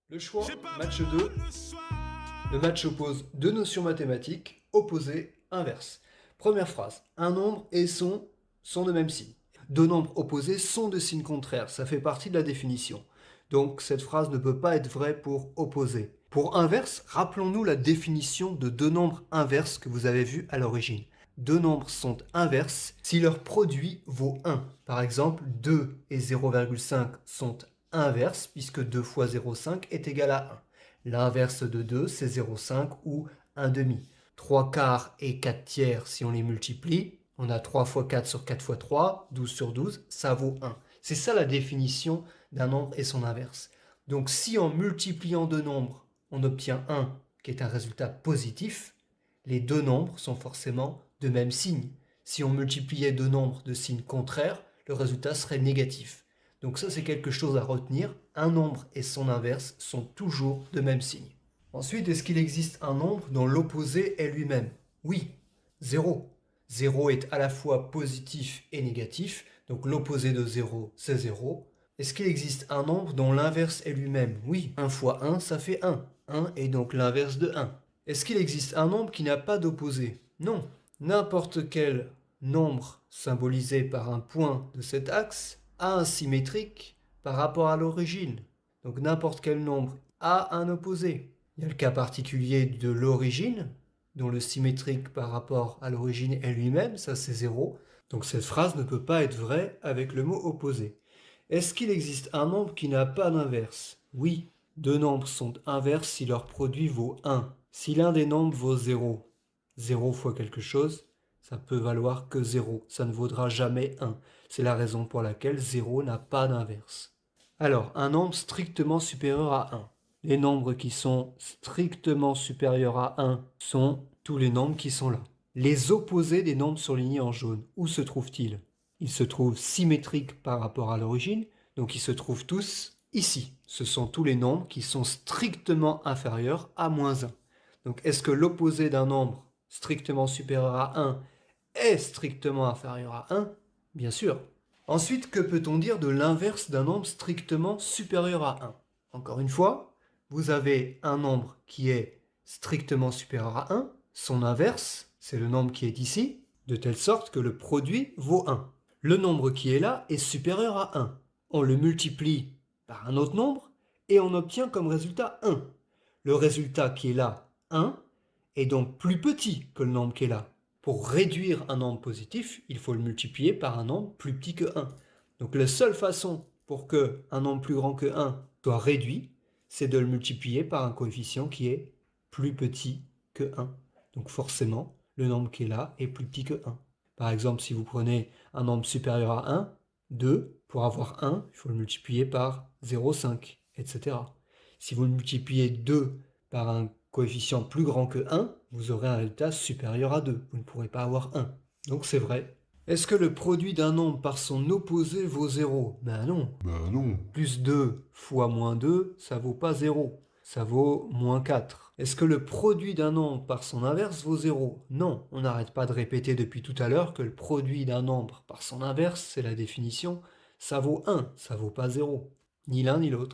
Le choix, match 2. Le match oppose deux notions mathématiques, opposées, inverses. Première phrase, un nombre et son sont de même signe. Deux nombres opposés sont de signes contraires, ça fait partie de la définition. Donc cette phrase ne peut pas être vraie pour opposé. Pour inverse, rappelons-nous la définition de deux nombres inverses que vous avez vu à l'origine. Deux nombres sont inverses si leur produit vaut 1. Par exemple, 2 et 0,5 sont inverses puisque 2 fois 0,5 est égal à 1. L'inverse de 2, c'est 0,5 ou 1 demi. 3 quarts et 4 tiers, si on les multiplie, on a 3 fois 4 sur 4 fois 3, 12 sur 12, ça vaut 1. C'est ça la définition d'un nombre et son inverse. Donc si en multipliant deux nombres, on obtient 1 qui est un résultat positif, les deux nombres sont forcément de même signe. Si on multipliait deux nombres de signes contraires, le résultat serait négatif. Donc ça, c'est quelque chose à retenir. Un nombre et son inverse sont toujours de même signe. Ensuite, est-ce qu'il existe un nombre dont l'opposé est lui-même? Oui, 0. 0 est à la fois positif et négatif, donc l'opposé de 0, c'est 0. Est-ce qu'il existe un nombre dont l'inverse est lui-même? Oui, 1 fois 1, ça fait 1. 1 est donc l'inverse de 1. Est-ce qu'il existe un nombre qui n'a pas d'opposé? Non. N'importe quel nombre symbolisé par un point de cet axe a un symétrique par rapport à l'origine. Donc n'importe quel nombre a un opposé. Il y a le cas particulier de l'origine, dont le symétrique par rapport à l'origine est lui-même, ça c'est 0. Donc cette phrase ne peut pas être vraie avec le mot opposé. Est-ce qu'il existe un nombre qui n'a pas d'inverse? Oui, deux nombres sont inverses si leur produit vaut 1. Si l'un des nombres vaut 0, 0 fois quelque chose, ça peut valoir que 0. Ça ne vaudra jamais 1. C'est la raison pour laquelle 0 n'a pas d'inverse. Alors, un nombre strictement supérieur à 1. Les nombres qui sont strictement supérieurs à 1 sont tous les nombres qui sont là. Les opposés des nombres surlignés en jaune, où se trouvent-ils? Ils se trouvent symétriques par rapport à l'origine, donc ils se trouvent tous ici. Ce sont tous les nombres qui sont strictement inférieurs à moins 1. Donc est-ce que l'opposé d'un nombre strictement supérieur à 1 est strictement inférieur à 1? Bien sûr. Ensuite, que peut-on dire de l'inverse d'un nombre strictement supérieur à 1? Encore une fois, vous avez un nombre qui est strictement supérieur à 1, son inverse, c'est le nombre qui est ici, de telle sorte que le produit vaut 1. Le nombre qui est là est supérieur à 1. On le multiplie par un autre nombre et on obtient comme résultat 1. Le résultat qui est là, 1, est donc plus petit que le nombre qui est là. Pour réduire un nombre positif, il faut le multiplier par un nombre plus petit que 1. Donc la seule façon pour qu'un nombre plus grand que 1 soit réduit, c'est de le multiplier par un coefficient qui est plus petit que 1. Donc forcément, le nombre qui est là est plus petit que 1. Par exemple, si vous prenez un nombre supérieur à 1, 2, pour avoir 1, il faut le multiplier par 0,5, etc. Si vous multipliez 2 par un coefficient plus grand que 1, vous aurez un résultat supérieur à 2. Vous ne pourrez pas avoir 1. Donc c'est vrai. Est-ce que le produit d'un nombre par son opposé vaut 0? Ben non. Plus 2 fois moins 2, ça vaut pas 0. Ça vaut moins 4. Est-ce que le produit d'un nombre par son inverse vaut 0? Non. On n'arrête pas de répéter depuis tout à l'heure que le produit d'un nombre par son inverse, c'est la définition, ça vaut 1. Ça vaut pas 0. Ni l'un ni l'autre.